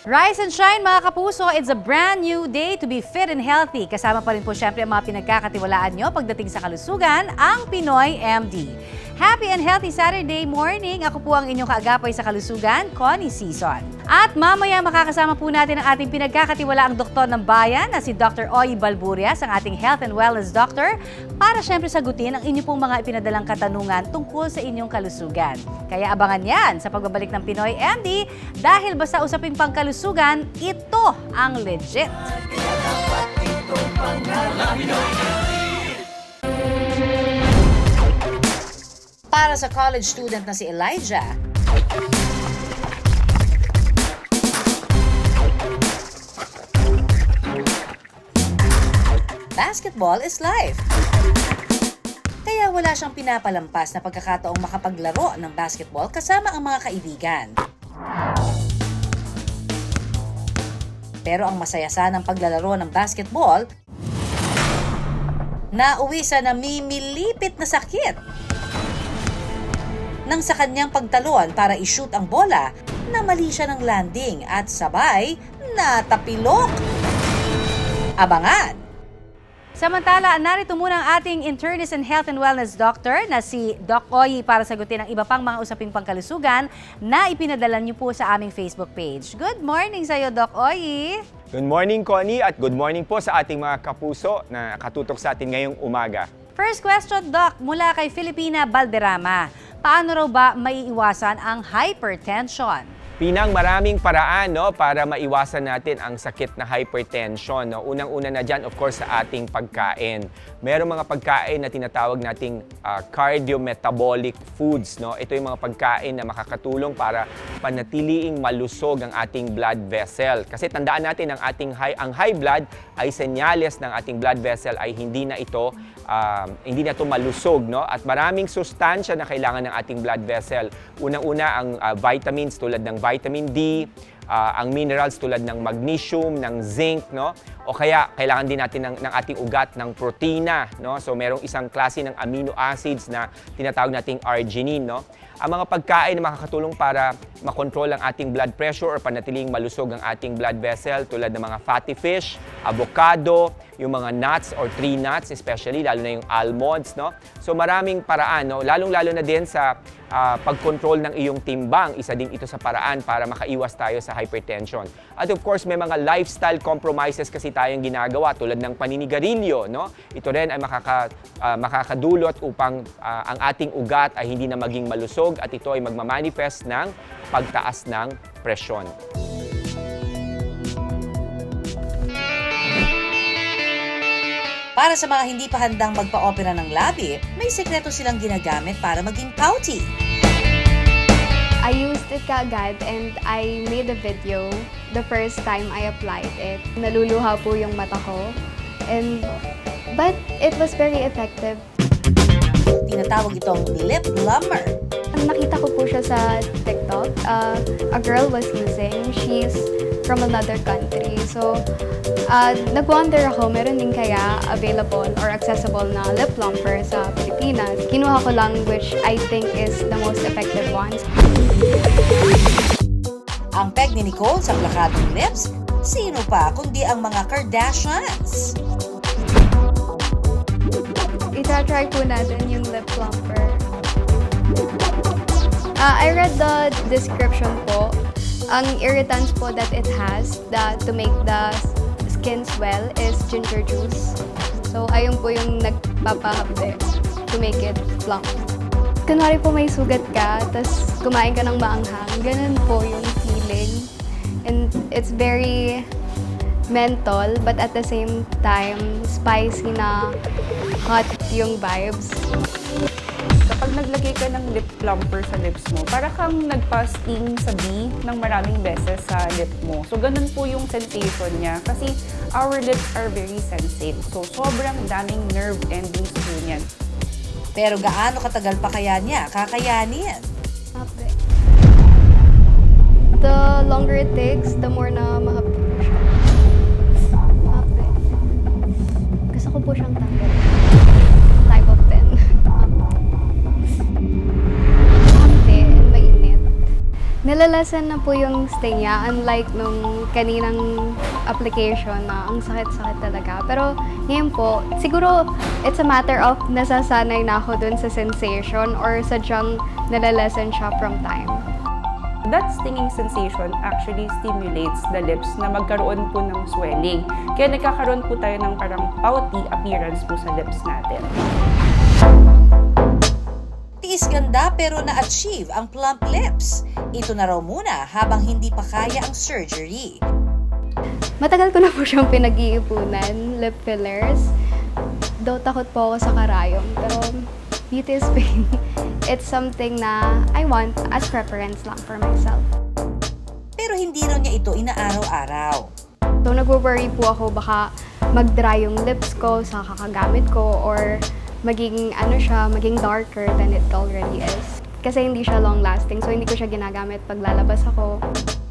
Rise and shine mga kapuso, it's a brand new day to be fit and healthy. Kasama pa rin po syempre ang mga pinagkakatiwalaan nyo pagdating sa kalusugan, ang Pinoy MD. Happy and healthy Saturday morning! Ako po ang inyong kaagapay sa kalusugan, Connie Season. At mamaya makakasama po natin ang ating pinagkakatiwalaang doktor ng bayan na si Dr. Oyi Balburias, ang ating health and wellness doctor, para syempre sagutin ang inyo pong mga ipinadalang katanungan tungkol sa inyong kalusugan. Kaya abangan yan sa pagbabalik ng Pinoy MD dahil basta usaping pangkalusugan, ito ang legit. Para sa college student na si Elijah, basketball is life. Kaya wala siyang pinapalampas na pagkakataong makapaglaro ng basketball kasama ang mga kaibigan. Pero ang masayasa ng paglalaro ng basketball, nauwi sa namimilipit na sakit. Nang sa kanyang pagtalon para i-shoot ang bola, namali siya ng landing at sabay natapilok. Abangan! Samantala, narito muna ang ating internist and health and wellness doctor na si Doc Oyi para sagutin ang iba pang mga usaping pangkalusugan na ipinadala niyo po sa aming Facebook page. Good morning sa iyo, Doc Oyi! Good morning, Connie, at good morning po sa ating mga kapuso na katutok sa atin ngayong umaga. First question, Doc, mula kay Filipina Balderrama. Paano raw ba maiiwasan ang hypertension? Maraming paraan para maiwasan natin ang sakit na hypertension. Unang-una na dyan, of course, sa ating pagkain. Merong mga pagkain na tinatawag nating cardiometabolic foods. Ito yung mga pagkain na makakatulong para panatiliing malusog ang ating blood vessel. Kasi tandaan natin ang high blood ay senyales ng ating blood vessel ay hindi na ito malusog. At maraming sustansya na kailangan ng ating blood vessel. Unang-una ang vitamins tulad ng vitamin D, ang minerals tulad ng magnesium, ng zinc, o kaya kailangan din natin ng ating ugat ng protina. So merong isang klase ng amino acids na tinatawag nating arginine. Ang mga pagkain na makakatulong para makontrol ang ating blood pressure or panatiling malusog ang ating blood vessel tulad ng mga fatty fish, avocado, yung mga nuts or tree nuts especially, lalo na yung almonds. So maraming paraan, lalong-lalo na din sa pagkontrol ng iyong timbang. Isa din ito sa paraan para makaiwas tayo sa hypertension. At of course, may mga lifestyle compromises kasi tayong ginagawa tulad ng paninigarilyo. Ito rin ay makakadulot upang ang ating ugat ay hindi na maging malusog at ito ay magmamanifest ng pagtaas ng presyon. Para sa mga hindi pa handang magpa-opera ng labi, may sekreto silang ginagamit para maging pouty. I used it kaagad and I made a video the first time I applied it. Naluluha po yung mata ko, but it was very effective. Tinatawag itong lip plumper. Nakita ko po siya sa TikTok. A girl was using, she's from another country. So, nag-wonder ako, meron din kaya available or accessible na lip plumper sa Pilipinas. Kinuha ko lang which I think is the most effective ones. Ang peg ni Nicole sa plakadong lips, sino pa kundi ang mga Kardashians? Ita-try po natin yung lip plumper. I read the description po. Ang irritants po that it has to make the skin swell is ginger juice. So, ayun po yung nagpapahapde to make it plump. Kunwari po may sugat ka, tapos kumain ka ng maanghang, ganun po yung feeling. And it's very menthol, but at the same time, spicy na hot yung vibes. Kapag naglagay ka ng lip plumper sa lips mo, para kang nagpa-sting sa bee ng maraming beses sa lip mo. So, ganun po yung sensation niya kasi our lips are very sensitive. So, sobrang daming nerve endings po niyan. Pero gaano katagal pa kaya niya kakayanin? Happy. The longer it takes, the more na mahapde po siya. Happy. Gusto ko po siyang tanggal. Type of 10. Happy and mainit. Nilalasan lessen na po yung sting niya, unlike nung kaninang application na ang sakit-sakit talaga. Pero ngayon po, siguro it's a matter of nasasanay na ako dun sa sensation or sadyang nalalessen siya from time. That stinging sensation actually stimulates the lips na magkaroon po ng swelling. Kaya nagkakaroon po tayo ng parang pouty appearance po sa lips natin. Tiis ganda pero na-achieve ang plump lips. Ito na raw muna habang hindi pa kaya ang surgery. Matagal ko na po siyang pinag-iipunan, lip fillers. Though takot po ako sa karayom, pero beauty is pain. It's something na I want as preference lang for myself. Pero hindi raw niya ito inaaraw-araw. So nag-worry po ako baka mag-dry yung lips ko sa kakagamit ko or maging maging darker than it already is. Kasi hindi siya long-lasting, so hindi ko siya ginagamit pag lalabas ako.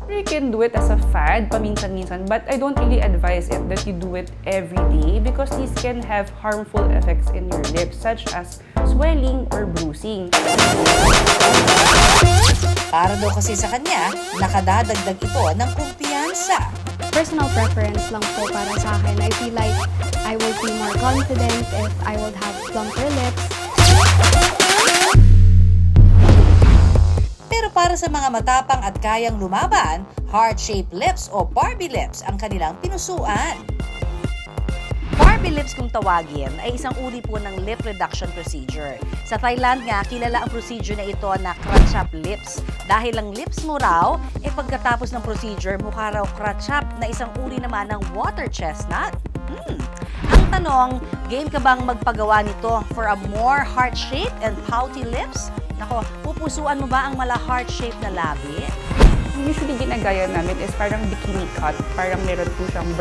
You can do it as a fad, paminsan-minsan, but I don't really advise it that you do it every day because these can have harmful effects in your lips, such as swelling or bruising. Para daw kasi sa kanya, nakadadagdag ito ng kumpiyansa. Personal preference lang po para sa akin. I feel like I would be more confident if I would have plumper lips. Pero para sa mga matapang at kayang lumaban, heart-shaped lips o Barbie lips ang kanilang pinusuan. Barbie lips kung tawagin ay isang uri po ng lip reduction procedure. Sa Thailand nga, kilala ang procedure na ito na crunch-up lips. Dahil ang lips mo raw, pagkatapos ng procedure, mukha raw crunch-up na isang uri naman ng water chestnut. Ang tanong, game ka bang magpagawa nito for a more heart-shaped and pouty lips? Nako, pupusuan mo ba ang mala heart-shaped na labi? Usually ginagaya namin is parang bikini cut. Parang meron po siyang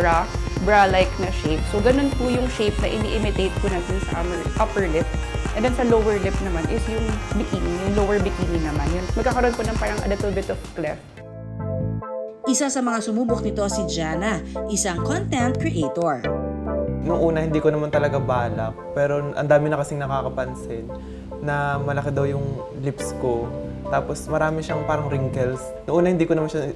bra-like na shape. So ganun po yung shape na ini-imitate po natin sa upper lip. And then sa lower lip naman is yung bikini, yung lower bikini naman. Yun, magkakaroon po ng parang a little bit of cleft. Isa sa mga sumubok nito si Jana, isang content creator. Noong una, hindi ko naman talaga balak. Pero ang dami na kasing nakakapansin na malaki daw yung lips ko. Tapos marami siyang parang wrinkles. Noong una, hindi ko naman siya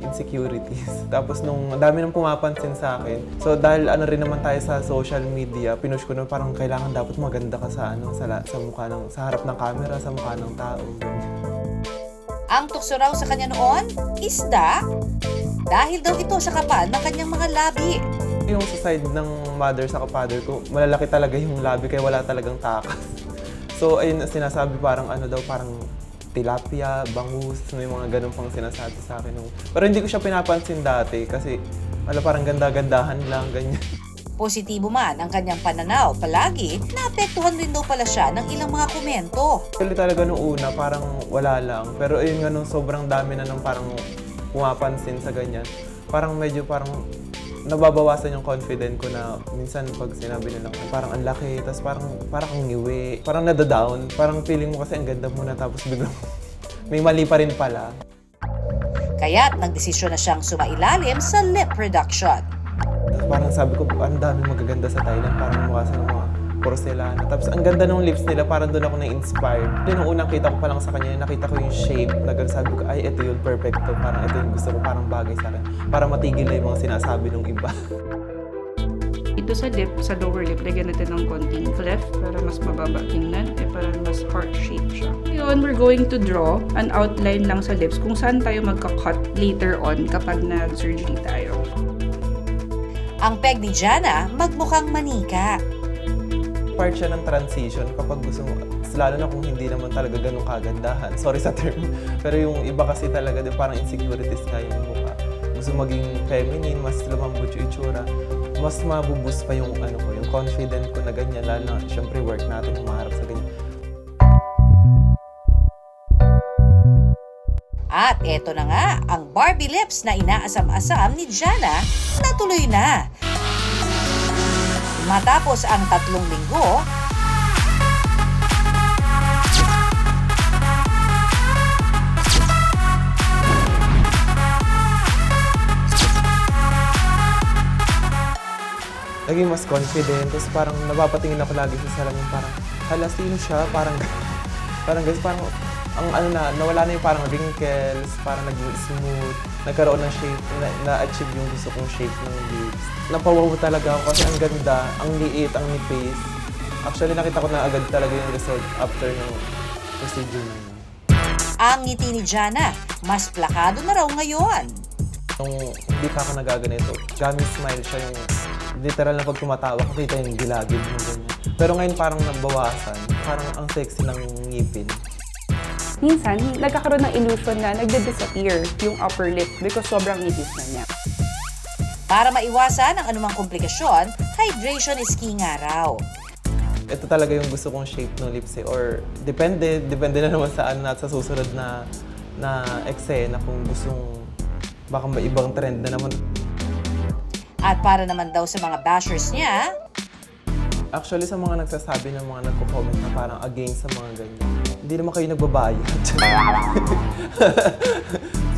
insecurities. Tapos nung dami nang pumapansin sa akin. So dahil rin naman tayo sa social media, pinush ko na parang kailangan dapat maganda ka sa mukha sa harap ng camera, sa mukha ng tao. Ang tukso raw sa kanya noon, isda, dahil daw ito sa kapal ng kanyang mga labi. Yung sa side ng mother sa father ko, malalaki talaga yung labi kaya wala talagang takas. So ayun, sinasabi parang parang tilapia, bangus, may mga ganun pang sinasabi sa akin. Pero hindi ko siya pinapansin dati kasi parang ganda-gandahan lang, ganyan. Positibo man ang kanyang pananaw, palagi naapektuhan rin daw pala siya ng ilang mga komento. Actually talaga nung una, parang wala lang. Pero ayun nga nung sobrang dami na nung parang pumapansin sa ganyan, parang medyo nababawasan yung confidence ko na minsan pag sinabi nila parang ang laki, tapos parang ngiwi, parang nadadown, parang feeling mo kasi ang ganda mo na tapos biglang may mali pa rin pala. Kaya't nagdesisyon na siyang sumailalim sa lip reduction. Parang sabi ko, ang daming magaganda sa Thailand, parang mukha sa mga porcelana. Tapos ang ganda ng lips nila, parang doon ako na-inspired. Nung unang kita ko pa lang sa kanya, nakita ko yung shape, sabi ko, ay, ito yung perfecto. Parang ito yung gusto ko, parang bagay sa akin. Para matigil na yung mga sinasabi ng iba. Ito sa lower lip, lagyan natin ng konting cleft para mas mababa tingnan, para mas heart-shaped siya. Ngayon, we're going to draw an outline lang sa lips kung saan tayo magka-cut later on kapag nag-surgery tayo. Ang peg ni Jana, magmukhang manika. Part siya ng transition kapag gusto mo, lalo na kung hindi naman talaga ganun kagandahan. Sorry sa term. Pero yung iba kasi talaga, parang insecurities nga yung mukha. Gusto maging feminine, mas lumambot yung itsura. Mas mabuboost pa yung yung confident ko na ganyan. Lalo na, syempre, work natin yung maharap sa ganyan. At eto na nga, ang Barbie lips na inaasam-asam ni Jana, natuloy na. Matapos ang 3 linggo, Naging mas confident, tapos parang napapatingin ako lagi sa salamin, parang, hala, sino siya? Parang guys, parang nawala na yung parang wrinkles, parang naging smooth, nagkaroon ng shape, na-achieve yung gusto kong shape ng lips. Napawaw talaga ako kasi ang ganda, ang liit, ang nipis. Actually, nakita ko na agad talaga yung result after ng procedure na yun. Ang ngiti ni Jana, mas plakado na raw ngayon. Nung hindi pa ako nagaganito, gummy smile siya yung literal na pag tumatawa, kita yung gilagid mo ganyan. Pero ngayon parang nabawasan, parang ang sexy ng ngipin. Minsan, nagkakaroon ng illusion na nagde-disappear yung upper lip because sobrang nipis na niya. Para maiwasan ang anumang komplikasyon, hydration is key nga raw. Ito talaga yung gusto kong shape ng lips or depende na naman sa sa susunod na eksena kung gustong baka may ibang trend na naman. At para naman daw sa mga bashers niya, Actually, sa mga nagsasabi ng mga nagko-comment na parang against sa mga ganyan, hindi naman kayo nagbabayad.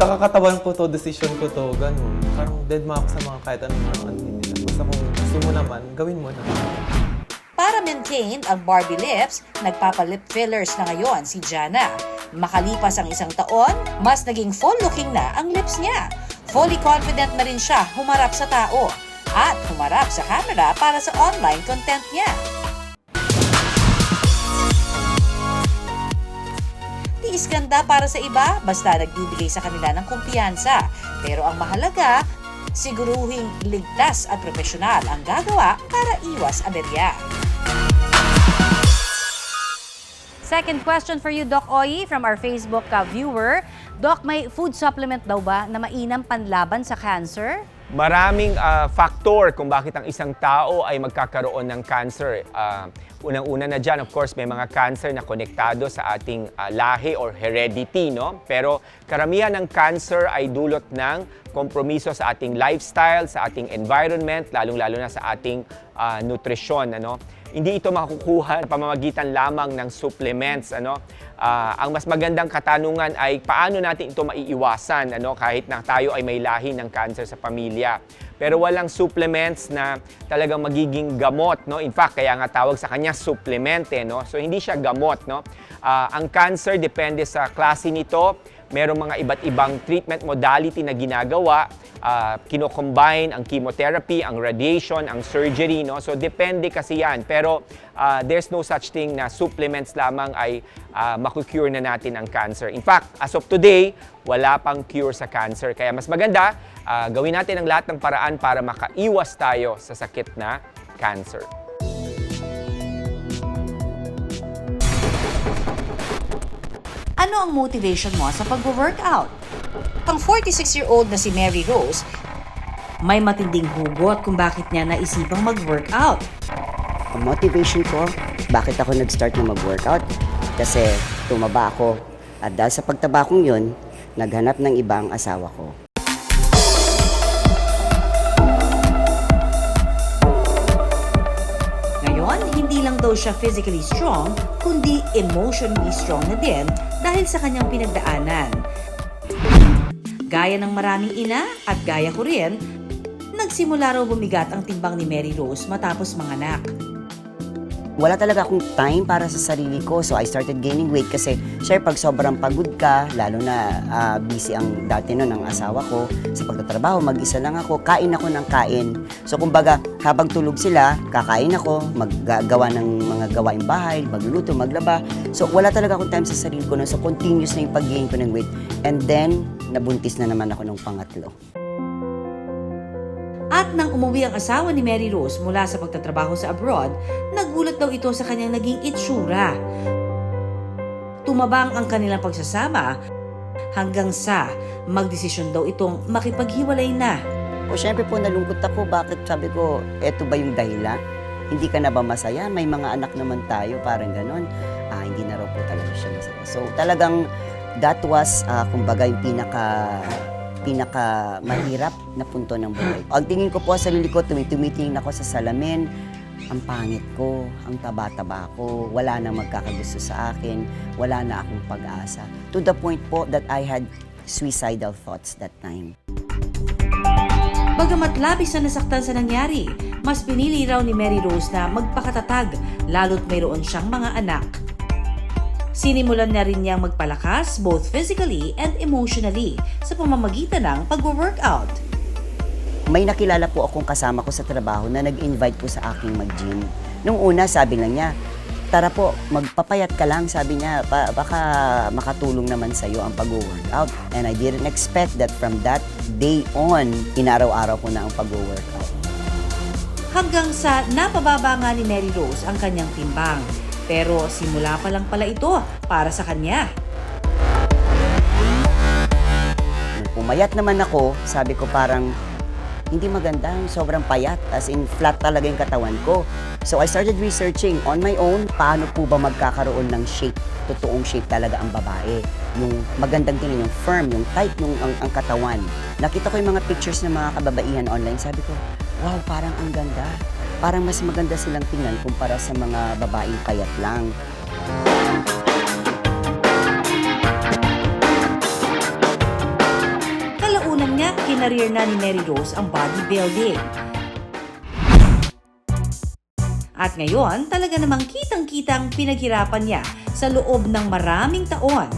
Sa kakatawan ko to, decision ko to, ganun. Parang dead ma ako sa mga kahit anong nila. Basta kung gusto mo naman, gawin mo na. para maintain ang Barbie lips, nagpapa-lip fillers na ngayon si Jana. Makalipas ang isang taon, mas naging full-looking na ang lips niya. Fully confident na rin siya humarap sa tao at humarap sa camera para sa online content niya. Tiis ganda para sa iba basta nagbibigay sa kanila ng kumpiyansa. Pero ang mahalaga, siguruhing ligtas at profesional ang gagawa para iwas aberya. Second question for you, Doc Oyi, from our Facebook viewer. Doc, may food supplement daw ba na mainam panlaban sa cancer? Maraming factor kung bakit ang isang tao ay magkakaroon ng cancer. Unang-una na dyan, of course, may mga cancer na konektado sa ating lahi or heredity, no? Pero karamihan ng cancer ay dulot ng kompromiso sa ating lifestyle, sa ating environment, lalong-lalo na sa ating nutrisyon, ano? Hindi ito makukuha sa pamamagitan lamang ng supplements, ano? Ang mas magandang katanungan ay paano natin ito maiiwasan, ano, kahit na tayo ay may lahi ng cancer sa pamilya. Pero walang supplements na talagang magiging gamot, no? In fact, kaya nga tawag sa kanya supplement, no? So hindi siya gamot, no? Ang cancer depende sa klase nito. Merong mga iba't ibang treatment modality na ginagawa. Kino-combine ang chemotherapy, ang radiation, ang surgery, no? So depende kasi yan. Pero there's no such thing na supplements lamang ay maku-cure na natin ang cancer. In fact, as of today, wala pang cure sa cancer. Kaya mas maganda, gawin natin ang lahat ng paraan para makaiwas tayo sa sakit na cancer. Ano ang motivation mo sa pag-workout? Ang 46-year-old na si Mary Rose, may matinding hugot kung bakit niya naisipang mag-workout. Ang motivation ko, bakit ako nag-start na mag-workout? Kasi tumaba ako. At dahil sa pagtaba kong yun, naghanap ng iba ang asawa ko. Ngayon, hindi lang daw siya physically strong, kundi emotionally strong na din dahil sa kanyang pinagdaanan. Gaya ng maraming ina at gaya ko rin, nagsimula raw bumigat ang timbang ni Mary Rose matapos manganak. Wala talaga akong time para sa sarili ko, so I started gaining weight kasi syempre pag sobrang pagod ka, lalo na busy ang dati nun ng asawa ko, sa pagtatrabaho, mag-isa lang ako, kain ako ng kain. So kumbaga, habang tulog sila, kakain ako, maggagawa ng mga gawaing bahay, magluluto, maglaba. So wala talaga akong time sa sarili ko nun, so continuous na yung pag-gain ko ng weight. And then, nabuntis na naman ako ng pangatlo. At nang umuwi ang asawa ni Mary Rose mula sa pagtatrabaho sa abroad, nagulat daw ito sa kanyang naging itsura. Tumabang ang kanilang pagsasama hanggang sa magdesisyon daw itong makipaghiwalay na. O syempre po nalungkot ako, bakit sabi ko, eto ba yung dahilan? Hindi ka na ba masaya? May mga anak naman tayo, parang ganon. Hindi na raw po talaga siya masaya. So talagang that was, kumbaga yung pinaka mahirap na punto ng buhay. Ang tingin ko po sa sarili ko, tumitingin ako sa salamin, ang pangit ko, ang taba-taba ko, wala na magkakagusto sa akin, wala na akong pag-asa. To the point po that I had suicidal thoughts that time. Bagamat labis na nasaktan sa nangyari, mas pinili raw ni Mary Rose na magpakatatag lalo't mayroon siyang mga anak. Sinimulan na rin niyang magpalakas both physically and emotionally sa pamamagitan ng pag-workout. May nakilala po akong kasama ko sa trabaho na nag-invite po sa aking mag-gym. Nung una, sabi lang niya, tara po, magpapayat ka lang, sabi niya, baka makatulong naman sa'yo ang pag-workout. And I didn't expect that from that day on, inaraw-araw ko na ang pag-workout. Hanggang sa napababa nga ni Mary Rose ang kanyang timbang. Pero simula pa lang pala ito para sa kanya. Nung pumayat naman ako, sabi ko parang, hindi maganda, sobrang payat, as in flat talaga yung katawan ko. So I started researching on my own, paano po ba magkakaroon ng shape, totoong shape talaga ang babae. Yung magandang tingnan, yung firm, yung tight, yung ang katawan. Nakita ko yung mga pictures ng mga kababaihan online, sabi ko, wow, parang ang ganda. Parang mas maganda silang tingnan kumpara sa mga babaeng payat lang. Kalaunan nga, kinareer na ni Mary Rose ang bodybuilding. At ngayon, talaga namang kitang-kitang pinaghirapan niya sa loob ng maraming taon.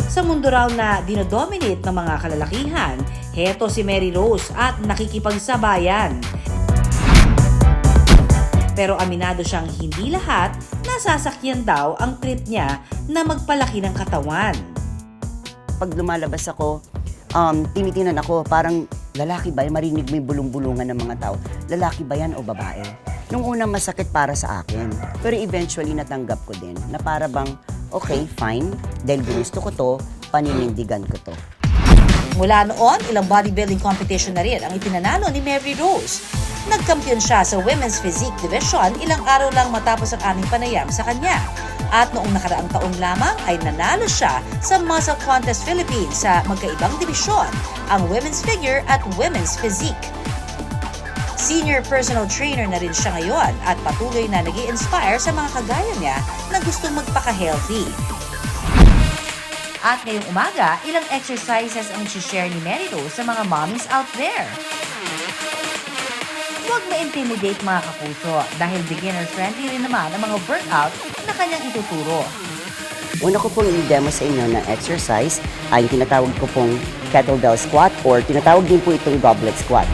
Sa mundo raw na dinodominate ng mga kalalakihan, heto si Mary Rose at nakikipagsabayan. Pero aminado siyang hindi lahat nasasakyan daw ang trip niya na magpalaki ng katawan. Pag lumalabas ako, tinitingnan ako, parang lalaki ba yan? Marinig mo yung bulong-bulungan ng mga tao. Lalaki ba yan o babae? Nung una masakit para sa akin. Pero eventually natanggap ko din na para bang, okay, fine. Dahil gusto ko to, paninindigan ko to. Mula noon, ilang bodybuilding competition na rin ang ipinanalo ni Mary Rose. Nagkampiyon siya sa Women's Physique Division ilang araw lang matapos ang aming panayam sa kanya. At noong nakaraang taon lamang ay nanalo siya sa Muscle Contest Philippines sa magkaibang dibisyon, ang Women's Figure at Women's Physique. Senior personal trainer na rin siya ngayon at patuloy na nag-i-inspire sa mga kagaya niya na gustong magpaka-healthy. At ngayong umaga, ilang exercises ang i-share ni Mary Rose sa mga mommies out there. Huwag ma-intimidate mga kapuso dahil beginner-friendly rin naman ang mga workout na kanyang ituturo. Una ko pong i-demo sa inyo na exercise ay tinatawag ko pong kettlebell squat or tinatawag din po itong goblet squat.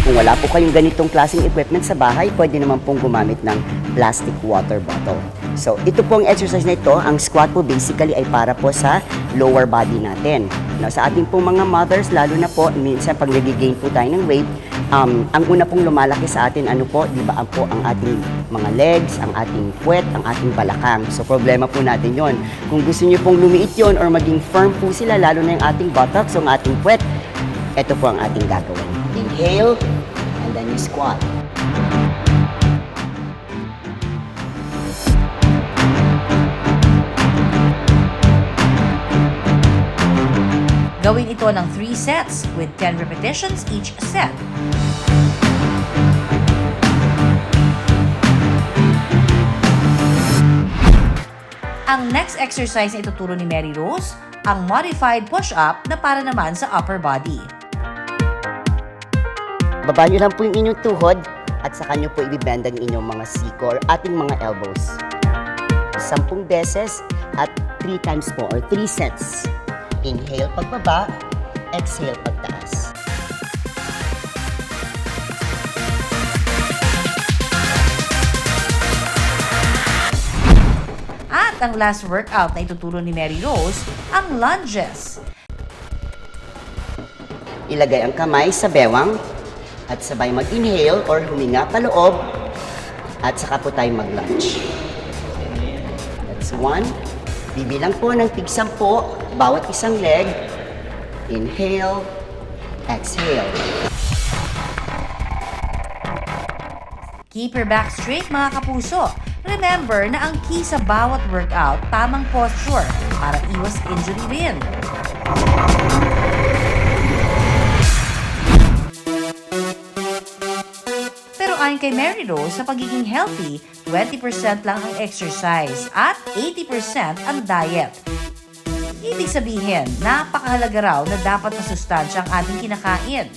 Kung wala po kayong ganitong klaseng equipment sa bahay, pwede naman pong gumamit ng plastic water bottle. So, ito pong exercise na ito, ang squat po basically ay para po sa lower body natin. Now, sa ating pong mga mothers, lalo na po, minsan pag nag-gain po tayo ng weight, ang una pong lumalaki sa atin, ano po, di ba, ang ating mga legs, ang ating puwet, ang ating balakang. So, problema po natin yon. Kung gusto niyo pong lumiit yon or maging firm po sila, lalo na yung ating buttocks, ang ating puwet, ito po ang ating gagawin. Inhale, and then you squat. Gawin ito ng 3 sets with 10 repetitions each set. Ang next exercise na ituturo ni Mary Rose, ang modified push-up na para naman sa upper body. Baba nyo lang po yung inyong tuhod at saka nyo po ibibend ang inyong mga siko or ating mga elbows. 10 beses at 3 times po or 3 sets. Inhale pagbaba, exhale pagtaas. At ang last workout na ituturo ni Mary Rose, ang lunges. Ilagay ang kamay sa bewang at sabay mag-inhale or huminga paloob at saka po tayo mag-lunge. That's 1. Bibilang po ng tig-10 bawat isang leg. Inhale, exhale. Keep your back straight mga kapuso. Remember na ang key sa bawat workout, tamang posture para iwas injury rin. Pero ayon kay Mary Rose, sa pagiging healthy, 20% lang ang exercise at 80% ang diet. Ibig sabihin, napakahalaga raw na dapat masustansya ang ating kinakain.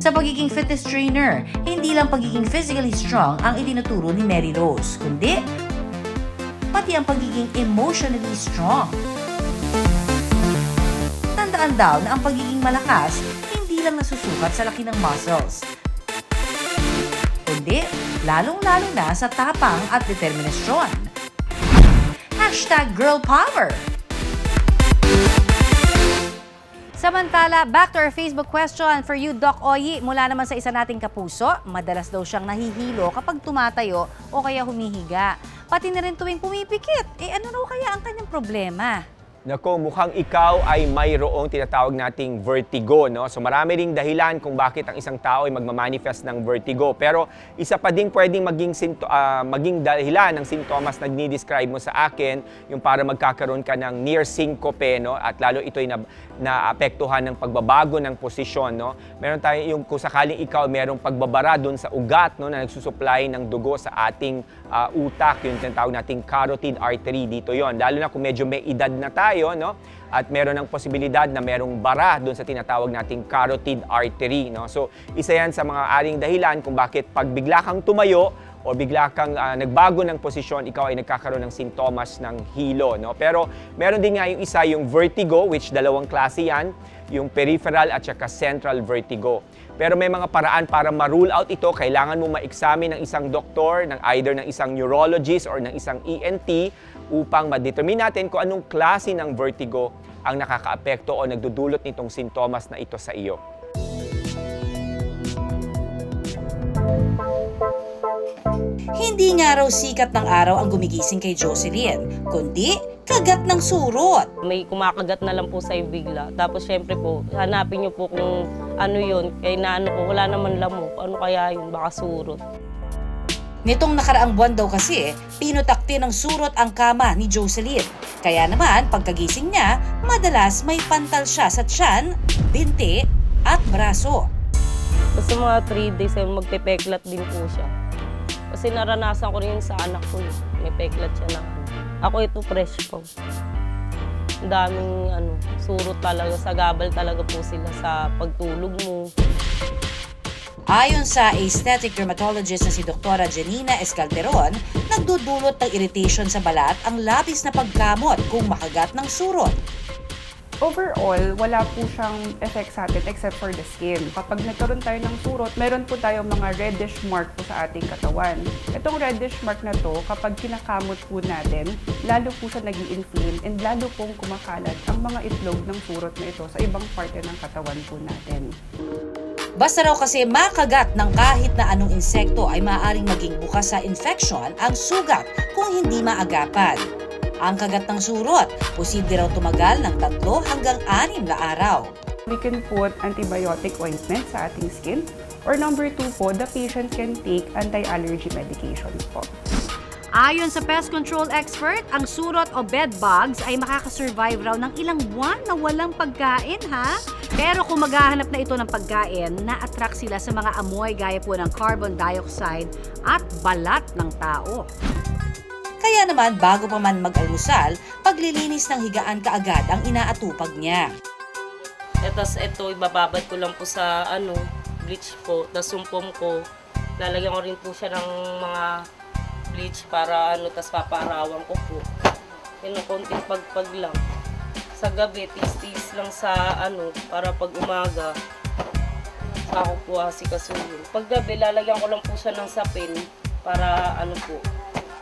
Sa pagiging fitness trainer, hindi lang pagiging physically strong ang itinuturo ni Mary Rose, kundi pati ang pagiging emotionally strong. Tandaan daw na ang pagiging malakas hindi lang nasusukat sa laki ng muscles, kundi lalong-lalo na sa tapang at determinasyon. #GirlPower. Samantala, back to our Facebook question for you, Doc Oyi. Mula naman sa isa nating kapuso, madalas daw siyang nahihilo kapag tumatayo o kaya humihiga. Pati na rin tuwing pumipikit. Ano raw kaya ang kanyang problema? Nako, mukhang ikaw ay mayroong tinatawag nating vertigo, no? So marami ring dahilan kung bakit ang isang tao ay magmamanifest ng vertigo. Pero isa pa ding pwedeng maging dahilan ng sintomas na dinidescribe mo sa akin, yung para magkakaroon ka ng near syncope, no? At lalo ito ay naapektuhan ng pagbabago ng posisyon, no? Meron tayo yung kung sakaling ikaw merong pagbabara doon sa ugat, no, na nagsusupply ng dugo sa ating utak, yung tinatawag nating carotid artery, dito yon. Lalo na kung medyo may edad na tayo, no? At meron ng posibilidad na merong bara doon sa tinatawag nating carotid artery, no? So, isa yan sa mga aring dahilan kung bakit pag bigla kang tumayo o bigla kang nagbago ng posisyon, ikaw ay nagkakaroon ng sintomas ng hilo, no? Pero meron din nga yung isa, yung vertigo, which dalawang klase yan, yung peripheral at saka central vertigo. Pero may mga paraan para ma-rule out ito. Kailangan mo ma-examine ng isang doktor, either ng isang neurologist or ng isang ENT, upang ma-determine natin kung anong klase ng vertigo ang nakakaapekto o nagdudulot nitong sintomas na ito sa iyo. Hindi nga raw sikat ng araw ang gumigising kay Jocelyn, kundi kagat ng surot. May kumakagat na lang po sa'yo bigla. Tapos syempre po, hanapin niyo po kung ano yun. Kaya naano ko, wala naman lamok. Ano kaya yun? Baka surot. Nitong nakaraang buwan daw kasi, pinutakti ng surot ang kama ni Jocelyn. Kaya naman, pagkagising niya, madalas may pantal siya sa tiyan, binti at braso. Basta mga 3 days ay magpepeklat din po siya. Kasi naranasan ko rin sa anak ko. May peklat siya na. Ako ito fresh po. Ang daming surot talaga. Sagabal talaga po sila sa pagtulog mo. Ayon sa aesthetic dermatologist na si Dr. Janina Escalderon, nagdudulot ng irritation sa balat ang labis na pagkamot kung makagat ng surot. Overall, wala po siyang effect sa atin except for the skin. Kapag nagkaroon tayo ng surot, meron po tayong mga reddish mark po sa ating katawan. Itong reddish mark na to, kapag kinakamot po natin, lalo po siya nag-i-inflame and lalo pong kumakalat ang mga itlog ng surot na ito sa ibang parte ng katawan po natin. Basta raw kasi makagat ng kahit na anong insekto ay maaaring maging bukas sa infection ang sugat kung hindi maagapan. Ang kagat ng surot, posible raw tumagal ng 3 hanggang 6 na araw. We can put antibiotic ointment sa ating skin. Or number 2 po, the patient can take anti-allergy medications po. Ayon sa pest control expert, ang surot o bed bugs ay makakasurvive raw ng ilang buwan na walang pagkain, ha? Pero kung maghahanap na ito ng pagkain, na-attract sila sa mga amoy gaya po ng carbon dioxide at balat ng tao. Kaya naman bago pa man mag-almusal, paglilinis ng higaan kaagad ang inaatupag niya. Tapos ito, ibababad ko lang po sa bleach po. Tapos sumpom ko, lalagyan ko rin po siya ng mga bleach para tapos papaarawan ko po. Yun, konting pagpag lang. Sa gabi, tis-tis lang sa para pag umaga, ako po asikasuhin. Pag gabi, lalagyan ko lang po siya ng sapin para po,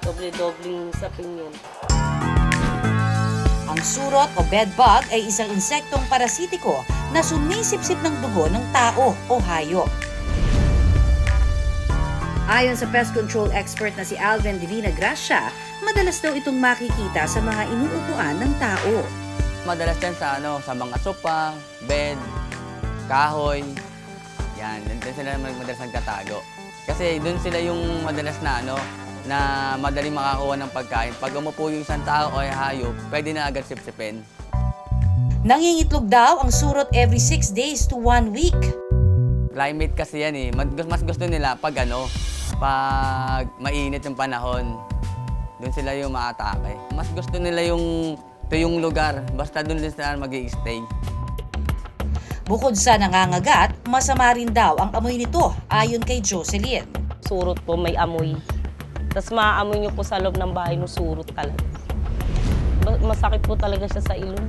doble-dobling sapin yun. Ang surot o bedbug ay isang insektong parasitiko na sumisipsip ng dugo ng tao o hayop. Ayon sa pest control expert na si Alvin Divina Gracia, madalas daw itong makikita sa mga inuupuan ng tao. Madalas yan sa mga sopa, bed, kahoy. Yan, doon sila madalas nagtatago. Kasi doon sila yung madalas na madaling makakuha ng pagkain. Pag umupo yung isang tao o hayop, pwede na agad sipsipin. Nangingitlog daw ang surot every 6 days to 1 week. Climate kasi yan eh. Mas gusto nila pag pag mainit yung panahon. Doon sila yung maatake. Mas gusto nila yung tuyong lugar. Basta doon sila mag-i-stay. Bukod sa nangangagat, masama rin daw ang amoy nito ayon kay Jocelyn. Surot po, may amoy. Tapos maaamoy nyo po sa loob ng bahay no surot talaga. Masakit po talaga siya sa ilong.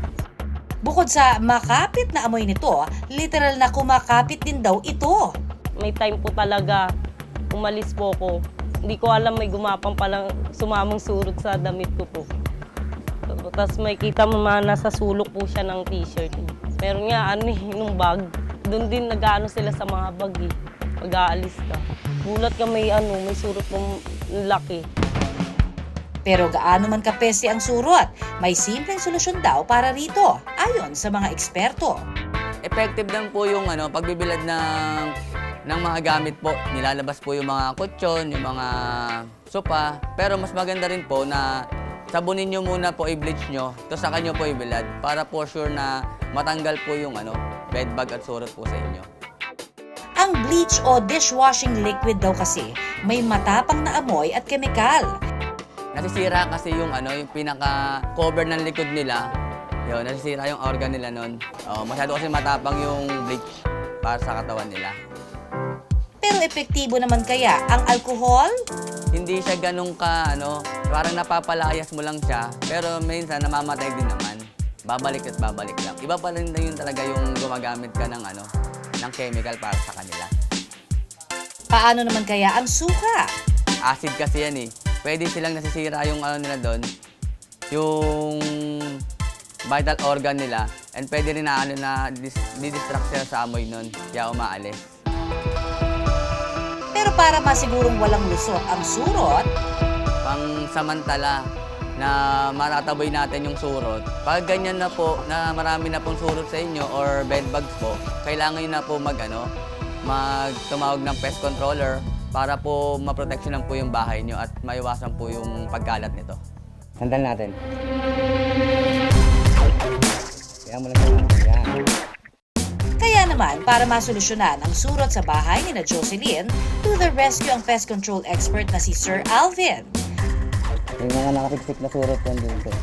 Bukod sa makapit na amoy nito, literal na kumakapit din daw ito. May time po talaga, umalis po ko. Hindi ko alam may gumapang palang sumamang surot sa damit ko po. Tapos may kita mo nasa sulok po siya ng t-shirt. Meron nga nung bag. Doon din nag-ano sila sa mga bag eh. Pag-aalis ka. Gulat ka may surot pong laki. Pero gaano man kapesi ang surot, may simpleng solusyon daw para rito, ayon sa mga eksperto. Effective lang po yung pagbibilad ng mga gamit po. Nilalabas po yung mga kutsyon, yung mga sopa. Pero mas maganda rin po na sabunin nyo muna po, i-bleach nyo, to saka nyo po ibilad para po sure na matanggal po yung bed bag at surot po sa inyo. Ang bleach o dishwashing liquid daw kasi may matapang na amoy at kemikal. Nasisira kasi yung yung pinaka-cover ng likod nila. Yun, nasisira yung organ nila nun. Masyado kasi matapang yung bleach para sa katawan nila. Pero epektibo naman kaya ang alkohol? Hindi siya ganun parang napapalayas mo lang siya, pero minsan namamatay din naman. Babalik at babalik lang. Iba pa rin yun talaga yung gumagamit ka ng chemical para sa kanila. Paano naman kaya ang suka? Acid kasi yan eh. Pwede silang nasisira yung nila doon, yung vital organ nila, and pwede rin na didistract sila sa amoy nun, kaya umaalis. Pero para masigurong walang lusot ang surot, Pang samantala na matataboy natin yung surot, pag ganyan na po, na marami na pong surot sa inyo or bed bugs po, kailangan nyo na po tumawag ng pest controller para po maproteksyonan po yung bahay nyo at maiwasan po yung pagkalat nito. Sandal natin. Kaya mo lang yan. kaya naman para masolusyonan ang surot sa bahay ni na Jocelyn, to the rescue ang pest control expert na si Sir Alvin. Yung mga nakapiksik na surot yan dito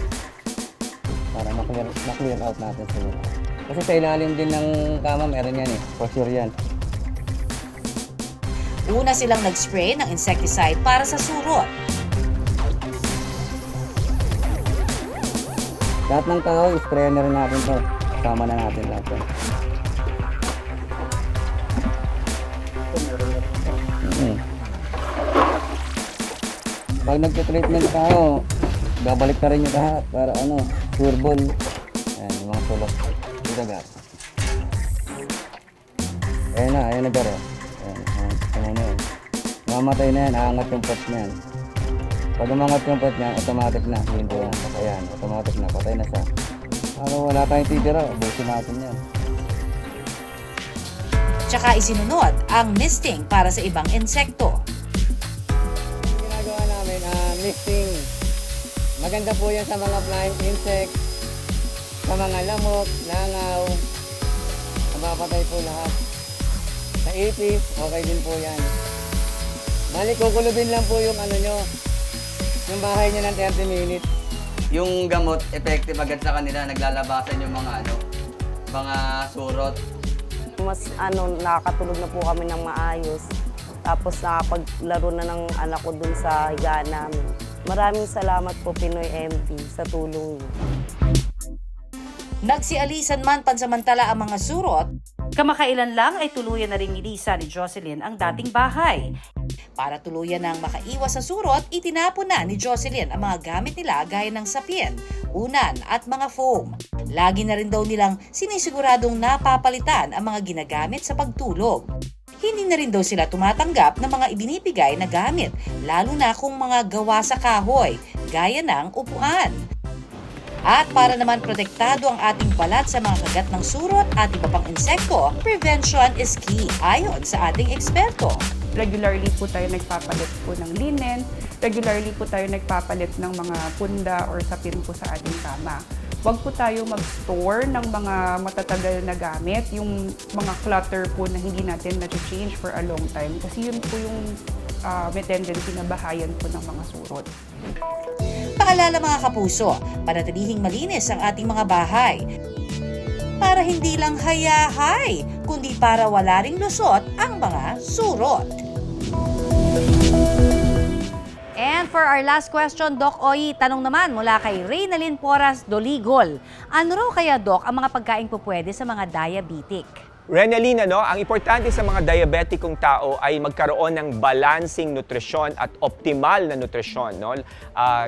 para ma-clear out natin surot. Kasi sa ilalim din ng kama meron yan eh, for sure yan. Una silang nag-spray ng insecticide para sa surot. Lahat ng tao, spray na rin natin to. Kasama na natin lahat to. Pag nagka-treatment tayo, babalik na rin yung lahat para surbol. Ayan, yung mga sulok. Dito gar. Ayan na gar. Ayan. Mamatay na yan, aangat yung pot niyan. Pag umangat yung pot niyan, automatic na. Hindi yan. Ayan, automatic na. Patay na siya. Wala tayong titira, busin natin yan. Tsaka isinunod ang misting para sa ibang insekto. Ginagawa namin, misting. Maganda po yan sa mga flying insects, sa mga lamok, langaw. Mapapatay po lahat. Sa ipis, okay din po yan. Bali, kukulubin lang po yung yung bahay niya ng 30 minutes. Yung gamot, effective agad sa kanila, naglalabasan yung mga surot. Mas nakakatulog na po kami ng maayos. Tapos nakapaglaro na ng anak ko dun sa higaan namin. Maraming salamat po Pinoy MD sa tulong niyo. Nagsialisan man pansamantala ang mga surot, Kamakailan lang ay tuluyan na ring nilisa ni Jocelyn ang dating bahay. para tuluyan ng makaiwas sa surot, itinapon na ni Jocelyn ang mga gamit nila gaya ng sapien, unan at mga foam. Lagi na rin daw nilang sinisiguradong napapalitan ang mga ginagamit sa pagtulog. Hindi na rin daw sila tumatanggap ng mga ibinibigay na gamit, lalo na kung mga gawa sa kahoy, gaya ng upuan. At para naman protektado ang ating balat sa mga kagat ng surot at iba pang insekto, prevention is key ayon sa ating eksperto. Regularly po tayo nagpapalit po ng linen, regularly po tayo nagpapalit ng mga punda or sapin po sa ating kama. Huwag po tayo mag-store ng mga matatagal na gamit, yung mga clutter po na hindi natin na-change for a long time. Kasi yun po yung may tendency na bahayan po ng mga surot. Paalala mga kapuso, panatilihing malinis ang ating mga bahay. Para hindi lang hayahay, kundi para wala ring lusot ang mga surot. And for our last question, Doc Oy, tanong naman mula kay Reynalyn Porras Doligol. Ano raw kaya, Doc, ang mga pagkain po pwede sa mga diabetic? Renalyn, ang importante sa mga diabetikong tao ay magkaroon ng balancing nutrisyon at optimal na nutrisyon. No?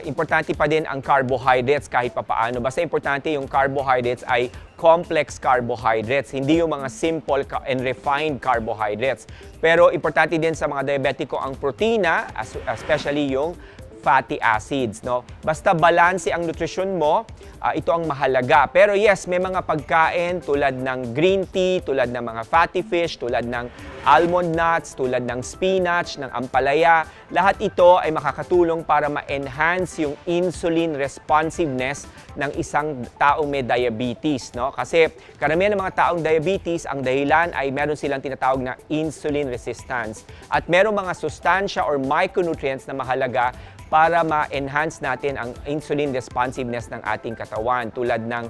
Importante pa din ang carbohydrates kahit papaano. Basta importante yung carbohydrates ay complex carbohydrates, hindi yung mga simple and refined carbohydrates. Pero importante din sa mga diabetiko ang protina, especially yung fatty acids, no? Basta balanse ang nutrisyon mo, ito ang mahalaga. Pero yes, may mga pagkain tulad ng green tea, tulad ng mga fatty fish, tulad ng almond nuts, tulad ng spinach, ng ampalaya. Lahat ito ay makakatulong para ma-enhance yung insulin responsiveness ng isang taong may diabetes, no? Kasi karamihan ng mga taong diabetes, ang dahilan ay meron silang tinatawag na insulin resistance. At merong mga sustansya or micronutrients na mahalaga para ma-enhance natin ang insulin responsiveness ng ating katawan tulad ng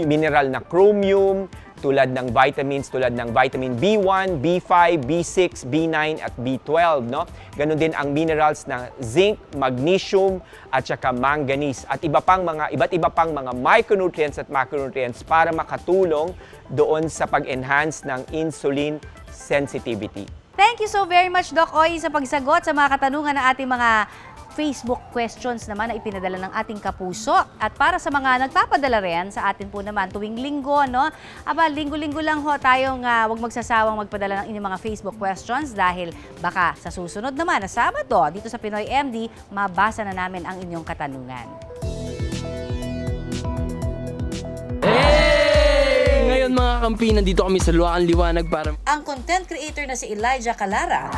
mineral na chromium, tulad ng vitamins tulad ng vitamin B1, B5, B6, B9 at B12, no? Ganon din ang minerals na zinc, magnesium at saka manganese at iba't iba pang mga micronutrients at macronutrients para makatulong doon sa pag-enhance ng insulin sensitivity. Thank you so very much, Doc Oy, sa pagsagot sa mga katanungan ng ating mga Facebook questions naman na ipinadala ng ating kapuso. At para sa mga nagpapadala rin sa atin po naman tuwing linggo, no? Linggo-linggo lang ho tayong huwag magsasawang magpadala ng inyong mga Facebook questions dahil baka sa susunod naman na Sabado dito sa Pinoy MD, mabasa na namin ang inyong katanungan. Ngayon mga kampi, nandito kami sa Luakan Liwanag para... Ang content creator na si Elijah Calara,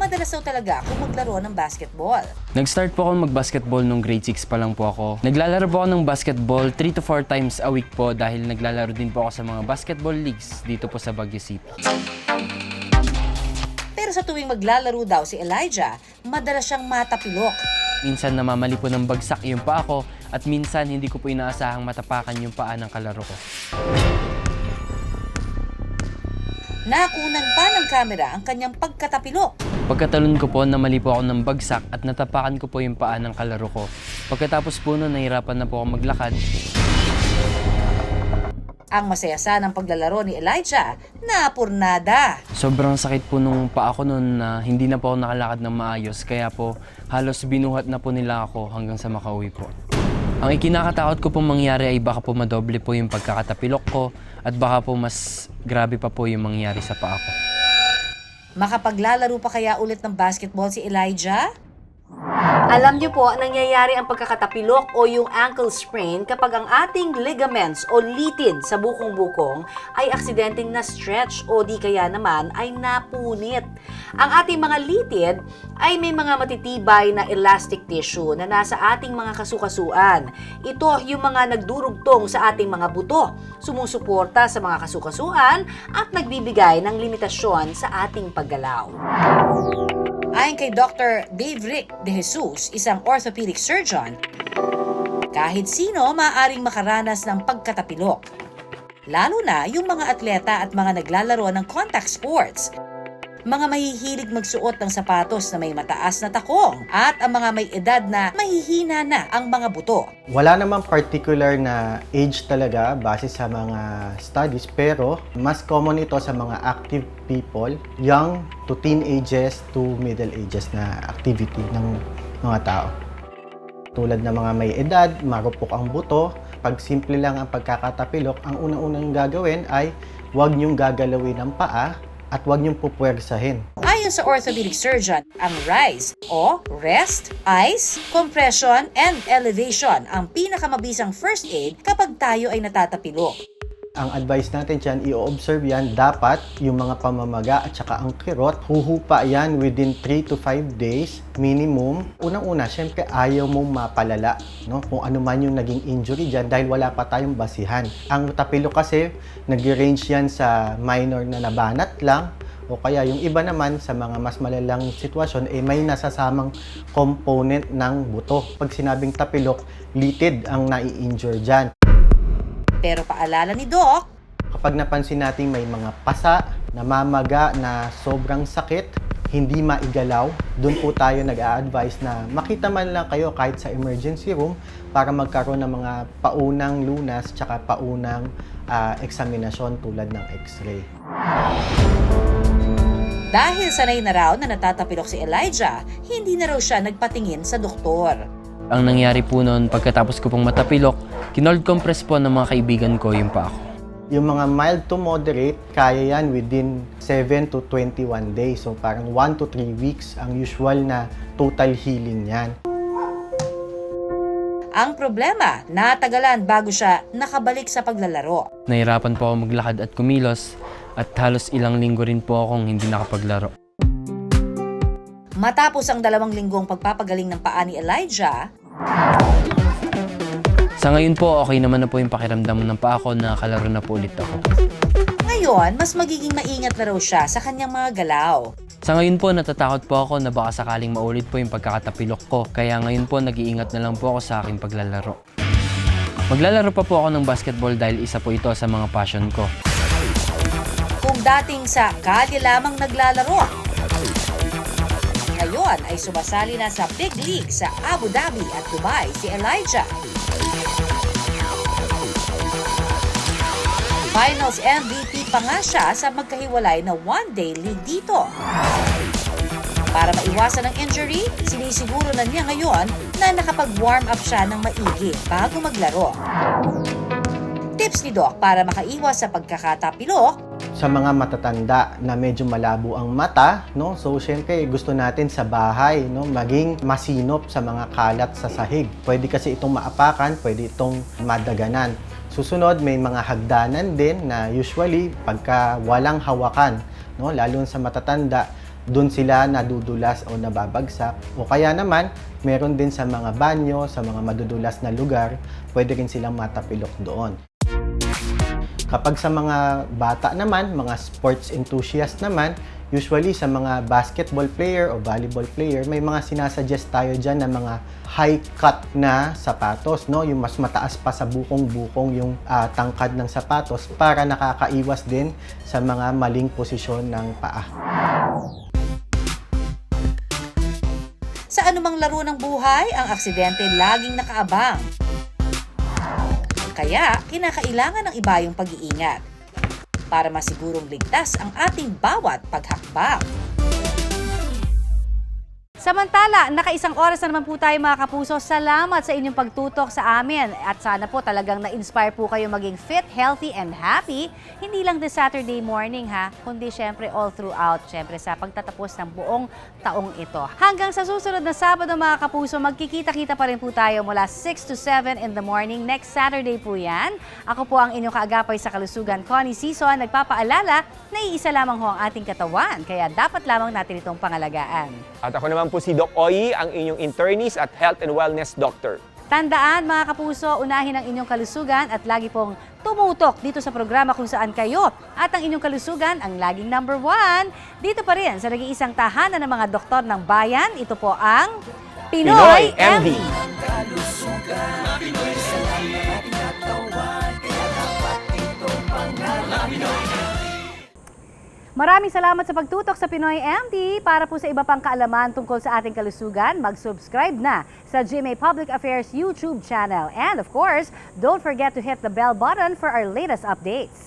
madalas daw talaga kung maglaro ng basketball. Nag-start po ako mag-basketball nung grade 6 pa lang po ako. Naglalaro po ako ng basketball 3 to 4 times a week po dahil naglalaro din po ako sa mga basketball leagues dito po sa Baguio City. Pero sa tuwing maglalaro daw si Elijah, madalas siyang matapilok. Minsan namamali po ng bagsak yung paa ko at minsan hindi ko po inaasahang matapakan yung paa ng kalaro ko. Nakunan pa ng kamera ang kanyang pagkatapilok. Pagkatalon ko po, namali po ako ng bagsak at natapakan ko po yung paa ng kalaro ko. Pagkatapos po nun, nahirapan na po ako maglakad. Ang masaya ng paglalaro ni Elijah, napurnada. Sobrang sakit po nung paa ko nun na hindi na po ako nakalakad ng maayos. Kaya po, halos binuhat na po nila ako hanggang sa makauwi po. Ang ikinakatakot ko pong mangyari ay baka po madoble po yung pagkakatapilok ko at baka po mas grabe pa po yung mangyari sa paa ko. Makapaglalaro pa kaya ulit ng basketball si Elijah? Alam niyo po, nangyayari ang pagkakatapilok o yung ankle sprain kapag ang ating ligaments o litid sa bukong-bukong ay aksidenteng na-stretch o di kaya naman ay napunit. Ang ating mga litid ay may mga matitibay na elastic tissue na nasa ating mga kasukasuan. Ito yung mga nagdurugtong sa ating mga buto, sumusuporta sa mga kasukasuan at nagbibigay ng limitasyon sa ating paggalaw. Ayon kay Dr. Dave Rick De Jesus, isang orthopedic surgeon, kahit sino maaaring makaranas ng pagkatapilok. Lalo na yung mga atleta at mga naglalaro ng contact sports. Mga mahihilig magsuot ng sapatos na may mataas na takong at ang mga may edad na mahihina na ang mga buto. Wala namang particular na age talaga base sa mga studies pero mas common ito sa mga active people, young to teenagers to middle ages na activity ng mga tao. Tulad ng mga may edad, marupok ang buto, pag simple lang ang pagkakatapilok, ang unang-unang gagawin ay huwag niyong gagalawin ang paa at huwag niyong pupuwersahin. Ayon sa orthopedic surgeon, ang RISE o Rest, Ice, Compression, and Elevation ang pinakamabisang first aid kapag tayo ay natatapilok. Ang advice natin dyan, i-observe yan, dapat yung mga pamamaga at saka ang kirot, huhupa yan within 3 to 5 days minimum. Unang-una, syempre ayaw mong mapalala, no? Kung ano man yung naging injury dyan dahil wala pa tayong basihan. Ang tapilok kasi, nag-range yan sa minor na nabanat lang o kaya yung iba naman sa mga mas malalang sitwasyon, may nasasamang component ng buto. Pag sinabing tapilok, litid ang nai-injure dyan. Pero paalala ni Doc, Kapag napansin natin may mga pasa, namamaga na sobrang sakit, hindi maigalaw, doon po tayo nag-a-advise na makita man lang kayo kahit sa emergency room para magkaroon ng mga paunang lunas tsaka paunang eksaminasyon tulad ng x-ray. Dahil sanay na raw na natatapilok si Elijah, hindi na raw siya nagpatingin sa doktor. Ang nangyari po noon, pagkatapos ko pong matapilok, kinold compress po ng mga kaibigan ko yung paa ko. Yung mga mild to moderate, kaya yan within 7 to 21 days. So parang 1 to 3 weeks ang usual na total healing yan. Ang problema, natagalan bago siya nakabalik sa paglalaro. Nahirapan po ako maglakad at kumilos at halos ilang linggo rin po akong hindi nakapaglaro. Matapos ang 2 linggong pagpapagaling ng paa ni Elijah, Sa ngayon po, okay naman na po yung pakiramdam ng paa ko, nakakalaro na po ulit ako. ngayon mas magiging maingat na raw siya sa kanyang mga galaw. Sa ngayon po, natatakot po ako na baka sakaling maulit po yung pagkakatapilok ko. Kaya ngayon po, nag-iingat na lang po ako sa aking paglalaro. Maglalaro pa po ako ng basketball dahil isa po ito sa mga passion ko. Kung dating sa kalye lamang naglalaro, ngayon ay sumasali na sa big league sa Abu Dhabi at Dubai si Elijah. Finals MVP pa nga siya sa magkahiwalay na one-day league dito. Para maiwasan ang injury, sinisiguro na niya ngayon na nakapag-warm up siya ng maigi bago maglaro. Tips ni Doc para makaiwas sa pagkakatapilok: Sa mga matatanda na medyo malabo ang mata, no? So syempre gusto natin sa bahay, no, maging masinop sa mga kalat sa sahig. Pwede kasi itong maapakan, pwede itong madaganan. Susunod, may mga hagdanan din na usually pagka walang hawakan, no, lalo sa matatanda, doon sila nadudulas o nababagsak. O kaya naman, meron din sa mga banyo, sa mga madudulas na lugar, pwede rin silang matapilok doon. Kapag sa mga bata naman, mga sports enthusiast naman, usually sa mga basketball player o volleyball player, may mga sinasuggest tayo dyan na mga high cut na sapatos, no? Yung mas mataas pa sa bukong-bukong yung tangkad ng sapatos para nakakaiwas din sa mga maling posisyon ng paa. Sa anumang laro ng buhay, ang aksidente laging nakaabang. Kaya, kinakailangan ng iba yung pag-iingat para masigurong ligtas ang ating bawat paghakbang. Samantala, naka-1 oras na naman po tayo mga kapuso. Salamat sa inyong pagtutok sa amin. At sana po talagang na-inspire po kayo maging fit, healthy, and happy. Hindi lang this Saturday morning ha, kundi syempre all throughout, syempre sa pagtatapos ng buong taong ito. Hanggang sa susunod na Sabado mga kapuso, magkikita-kita pa rin po tayo mula 6 to 7 in the morning. Next Saturday po yan. Ako po ang inyong kaagapay sa kalusugan, Connie Sison, nagpapaalala na iisa lamang ho ang ating katawan. Kaya dapat lamang natin itong pangalagaan. At ako naman po si Doc Oyi, ang inyong internist at health and wellness doctor. Tandaan mga kapuso, unahin ang inyong kalusugan at lagi pong tumutok dito sa programa kung saan kayo at ang inyong kalusugan ang laging number 1. Dito pa rin sa nag-iisang tahanan ng mga doktor ng bayan, ito po ang Pinoy MD. Maraming salamat sa pagtutok sa Pinoy MD. Para po sa iba pang kaalaman tungkol sa ating kalusugan, mag-subscribe na sa GMA Public Affairs YouTube channel. And of course, don't forget to hit the bell button for our latest updates.